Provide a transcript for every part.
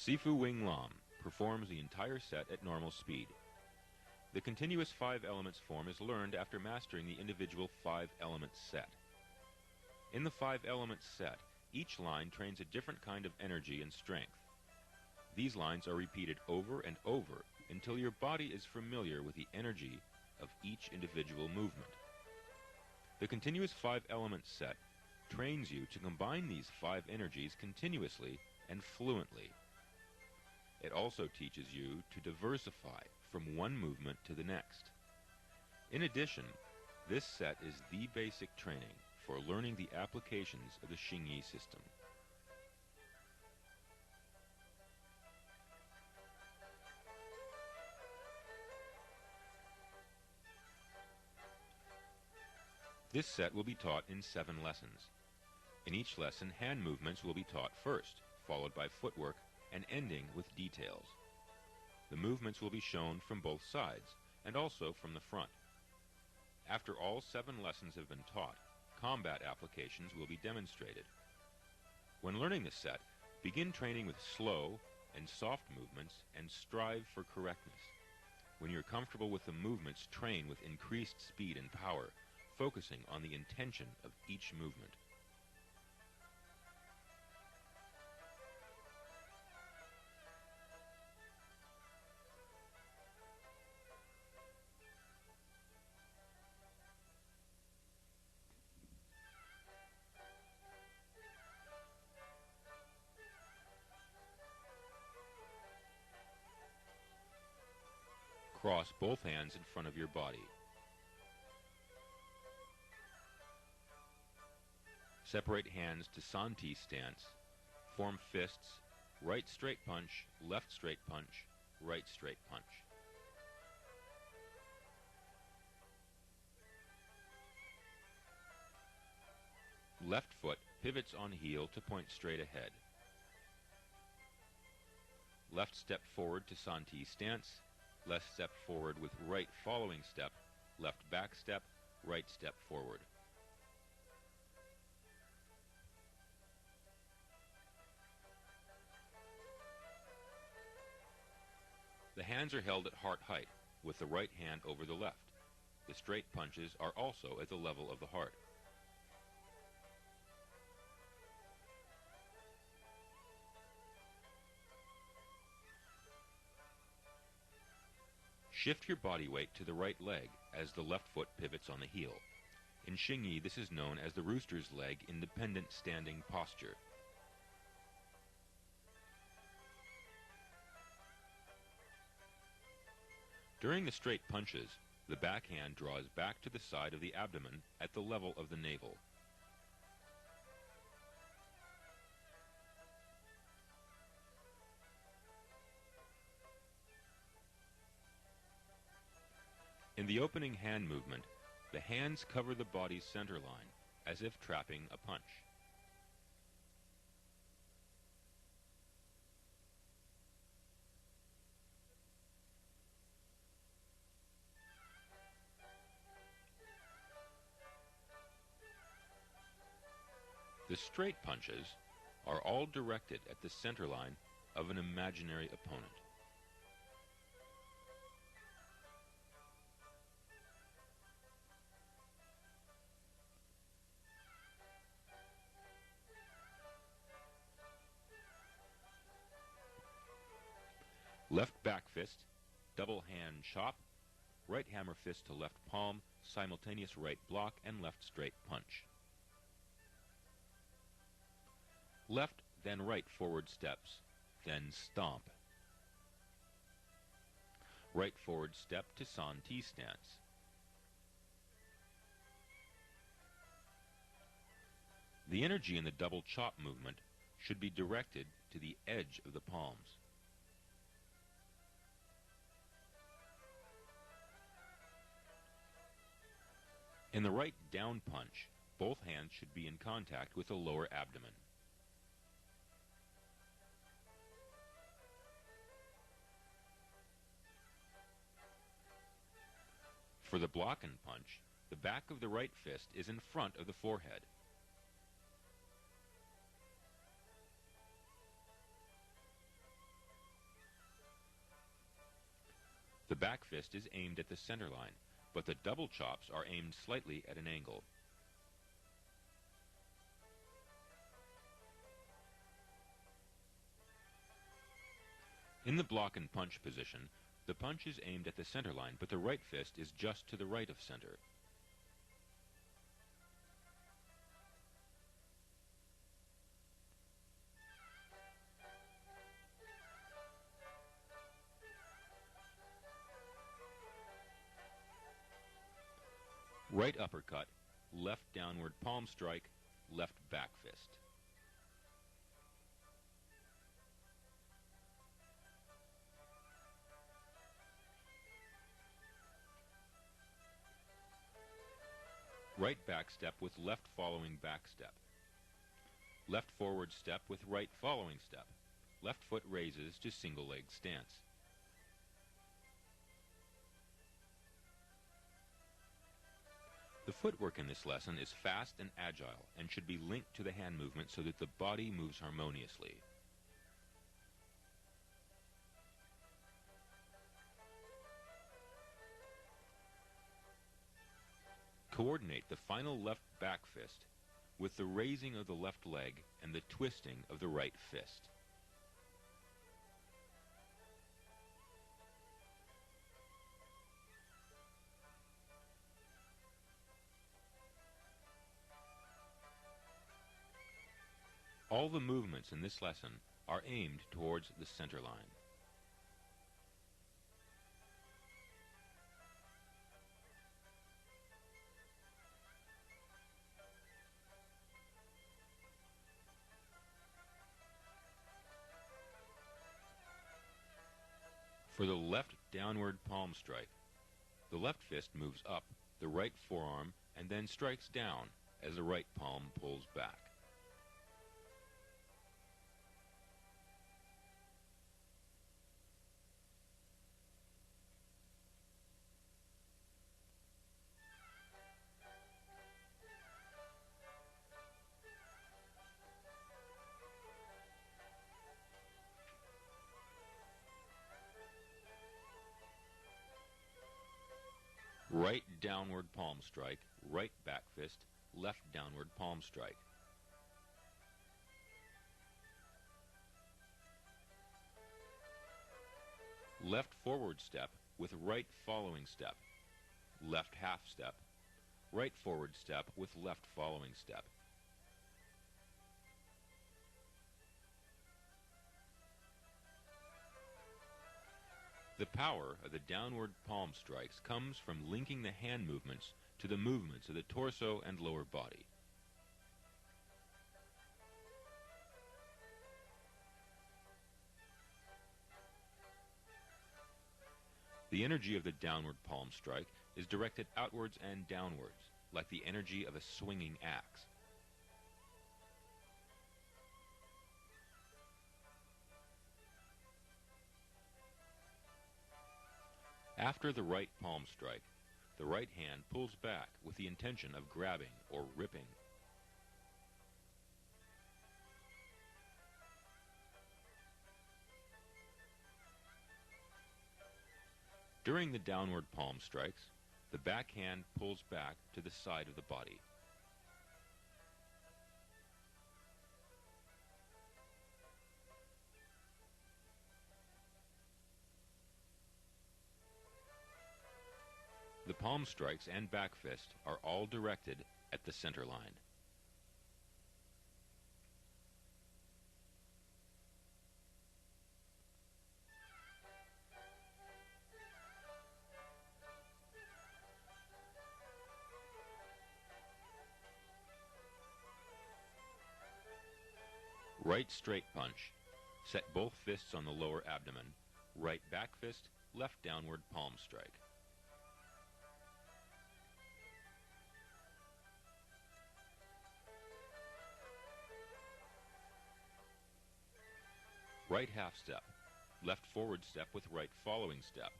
Sifu Wing Lam performs the entire set at normal speed. The continuous 5-elements form is learned after mastering the individual 5-element set. In the 5-element set, each line trains a different kind of energy and strength. These lines are repeated over and over until your body is familiar with the energy of each individual movement. The continuous 5-element set trains you to combine these 5 energies continuously and fluently. It also teaches you to diversify from one movement to the next. In addition, this set is the basic training for learning the applications of the Xingyi system. This set will be taught in 7 lessons. In each lesson, hand movements will be taught first, followed by footwork, and ending with details. The movements will be shown from both sides, and also from the front. After all 7 lessons have been taught, combat applications will be demonstrated. When learning the set, begin training with slow and soft movements and strive for correctness. When you're comfortable with the movements, train with increased speed and power, focusing on the intention of each movement. Cross both hands in front of your body. Separate hands to Santi stance. Form fists, right straight punch, left straight punch, right straight punch. Left foot pivots on heel to point straight ahead. Left step forward to Santi stance. Left step forward with right following step, left back step, right step forward. The hands are held at heart height, with the right hand over the left. The straight punches are also at the level of the heart. Shift your body weight to the right leg as the left foot pivots on the heel. In Xingyi, this is known as the rooster's leg independent standing posture. During the straight punches, the backhand draws back to the side of the abdomen at the level of the navel. In the opening hand movement, the hands cover the body's center line, as if trapping a punch. The straight punches are all directed at the center line of an imaginary opponent. Left back fist, double hand chop, right hammer fist to left palm, simultaneous right block, and left straight punch. Left, then right forward steps, then stomp. Right forward step to San T stance. The energy in the double chop movement should be directed to the edge of the palms. In the right down punch, both hands should be in contact with the lower abdomen. For the block and punch, the back of the right fist is in front of the forehead. The back fist is aimed at the center line, but the double chops are aimed slightly at an angle. In the block and punch position, the punch is aimed at the center line, but the right fist is just to the right of center. Right uppercut, left downward palm strike, left back fist. Right back step with left following back step. Left forward step with right following step. Left foot raises to single leg stance. The footwork in this lesson is fast and agile and should be linked to the hand movement so that the body moves harmoniously. Coordinate the final left back fist with the raising of the left leg and the twisting of the right fist. All the movements in this lesson are aimed towards the center line. For the left downward palm strike, the left fist moves up the right forearm and then strikes down as the right palm pulls back. Right downward palm strike, right back fist, left downward palm strike. Left forward step with right following step, left half step, right forward step with left following step. The power of the downward palm strikes comes from linking the hand movements to the movements of the torso and lower body. The energy of the downward palm strike is directed outwards and downwards, like the energy of a swinging axe. After the right palm strike, the right hand pulls back with the intention of grabbing or ripping. During the downward palm strikes, the back hand pulls back to the side of the body. The palm strikes and back fist are all directed at the center line. Right straight punch. Set both fists on the lower abdomen. Right back fist, left downward palm strike. Right half step. Left forward step with right following step.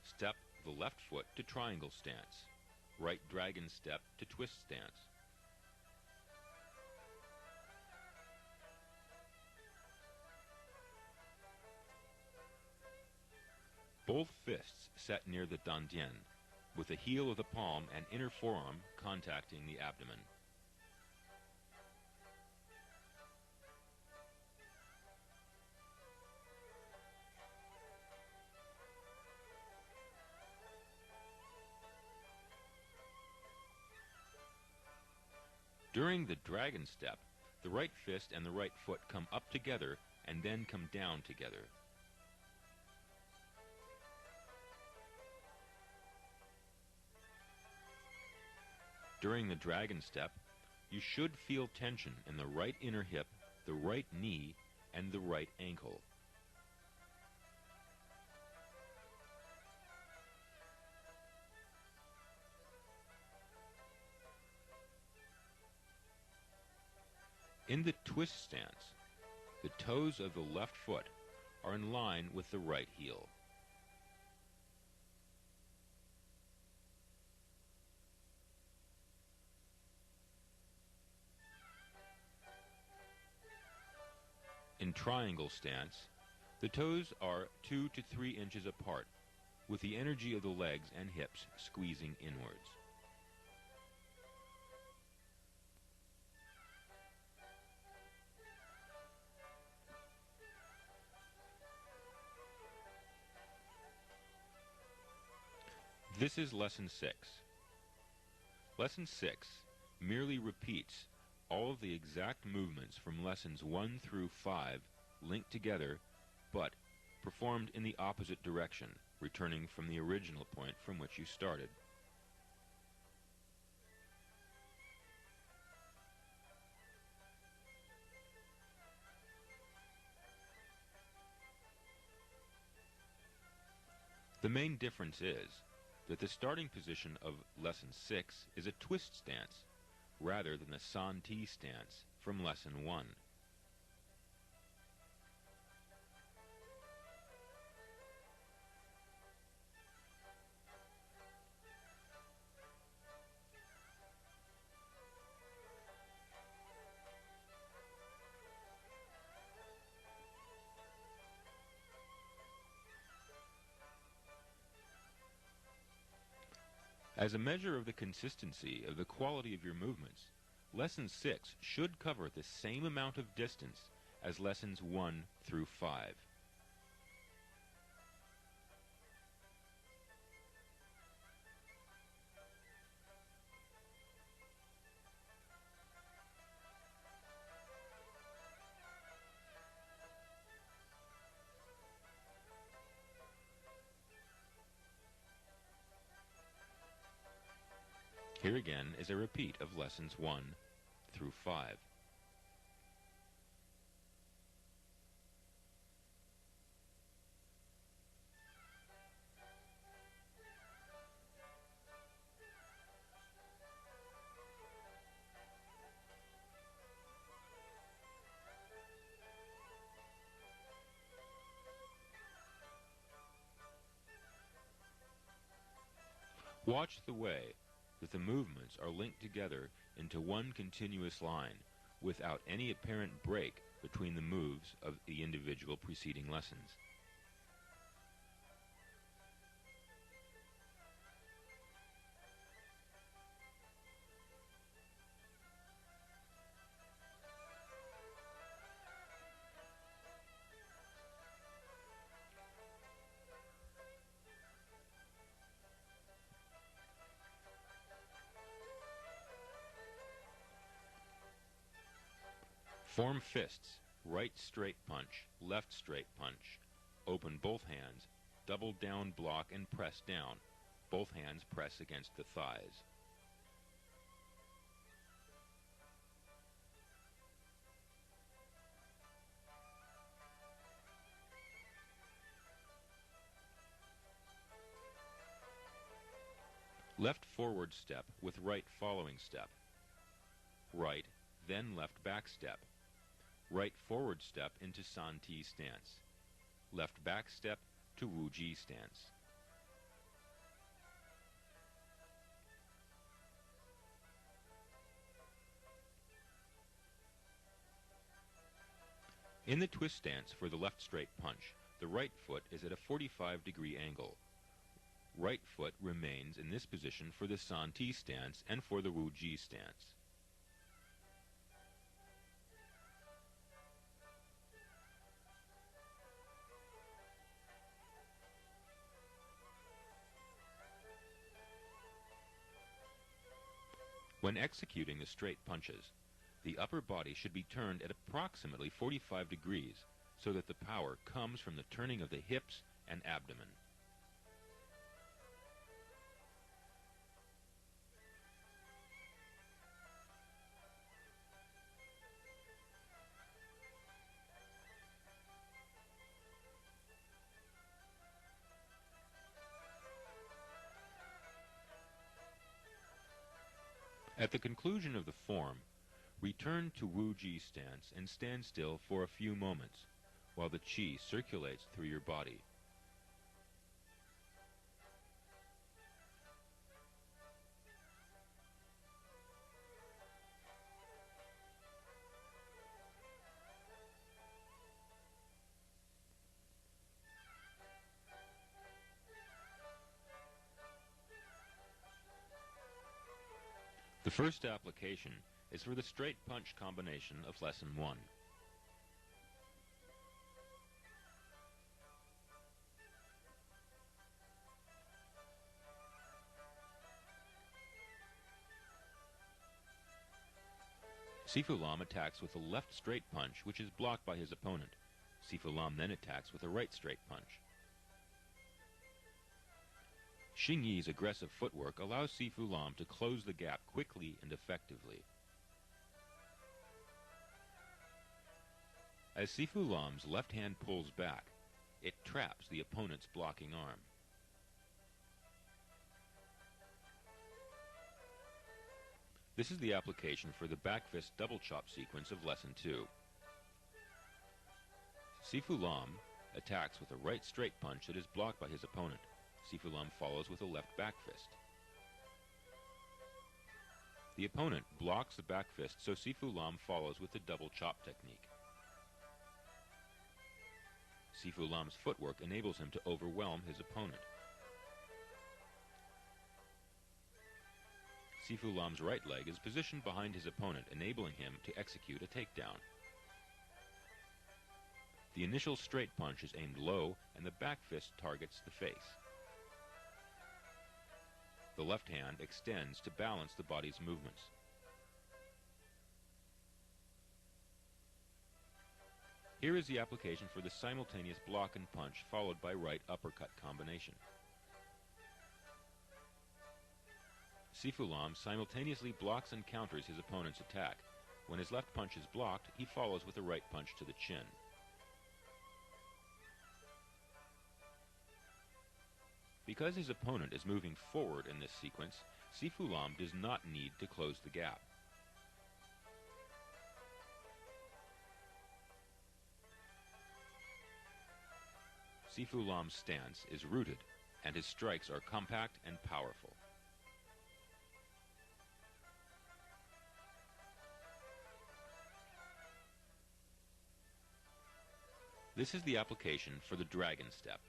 Step the left foot to triangle stance. Right dragon step to twist stance. Both fists set near the dantian, with the heel of the palm and inner forearm contacting the abdomen. During the dragon step, the right fist and the right foot come up together and then come down together. During the dragon step, you should feel tension in the right inner hip, the right knee, and the right ankle. In the twist stance, the toes of the left foot are in line with the right heel. In triangle stance, the toes are 2 to 3 inches apart, with the energy of the legs and hips squeezing inwards. This is Lesson 6. Lesson 6 merely repeats all of the exact movements from Lessons 1 through 5 linked together, but performed in the opposite direction, returning from the original point from which you started. The main difference is that the starting position of Lesson 6 is a twist stance, rather than the San-Ti stance from Lesson 1. As a measure of the consistency of the quality of your movements, Lesson 6 should cover the same amount of distance as Lessons 1 through 5. Here again is a repeat of Lessons 1 through 5. Watch the way that the movements are linked together into one continuous line without any apparent break between the moves of the individual preceding lessons. Form fists, right straight punch, left straight punch. Open both hands, double down block and press down. Both hands press against the thighs. Left forward step with right following step. Right, then left back step. Right forward step into San Ti stance. Left back step to Wu Ji stance. In the twist stance for the left straight punch, the right foot is at a 45-degree angle. Right foot remains in this position for the San Ti stance and for the Wu Ji stance. When executing the straight punches, the upper body should be turned at approximately 45 degrees so that the power comes from the turning of the hips and abdomen. At the conclusion of the form, return to Wu Ji stance and stand still for a few moments while the qi circulates through your body. The first application is for the straight punch combination of Lesson 1. Sifu Lam attacks with a left straight punch, which is blocked by his opponent. Sifu Lam then attacks with a right straight punch. Xing Yi's aggressive footwork allows Sifu Lam to close the gap quickly and effectively. As Sifu Lam's left hand pulls back, it traps the opponent's blocking arm. This is the application for the back fist double chop sequence of Lesson 2. Sifu Lam attacks with a right straight punch that is blocked by his opponent. Sifu Lam follows with a left back fist. The opponent blocks the back fist, so Sifu Lam follows with the double chop technique. Sifu Lam's footwork enables him to overwhelm his opponent. Sifu Lam's right leg is positioned behind his opponent, enabling him to execute a takedown. The initial straight punch is aimed low, and the back fist targets the face. The left hand extends to balance the body's movements. Here is the application for the simultaneous block and punch followed by right uppercut combination. Sifu Lam simultaneously blocks and counters his opponent's attack. When his left punch is blocked, he follows with a right punch to the chin. Because his opponent is moving forward in this sequence, Sifu Lam does not need to close the gap. Sifu Lam's stance is rooted, and his strikes are compact and powerful. This is the application for the dragon step.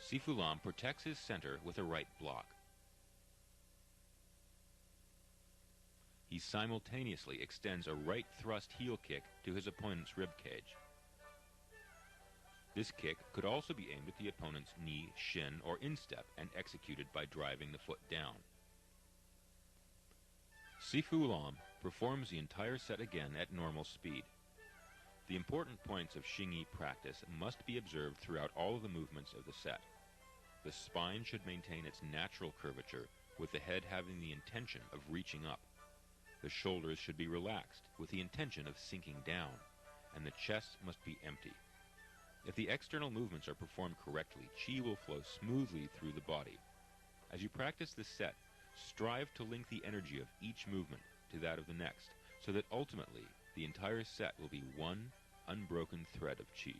Sifu Lam protects his center with a right block. He simultaneously extends a right thrust heel kick to his opponent's rib cage. This kick could also be aimed at the opponent's knee, shin, or instep and executed by driving the foot down. Sifu Lam performs the entire set again at normal speed. The important points of Xingyi practice must be observed throughout all of the movements of the set. The spine should maintain its natural curvature, with the head having the intention of reaching up. The shoulders should be relaxed, with the intention of sinking down, and the chest must be empty. If the external movements are performed correctly, qi will flow smoothly through the body. As you practice this set, strive to link the energy of each movement to that of the next, so that ultimately the entire set will be one unbroken thread of qi.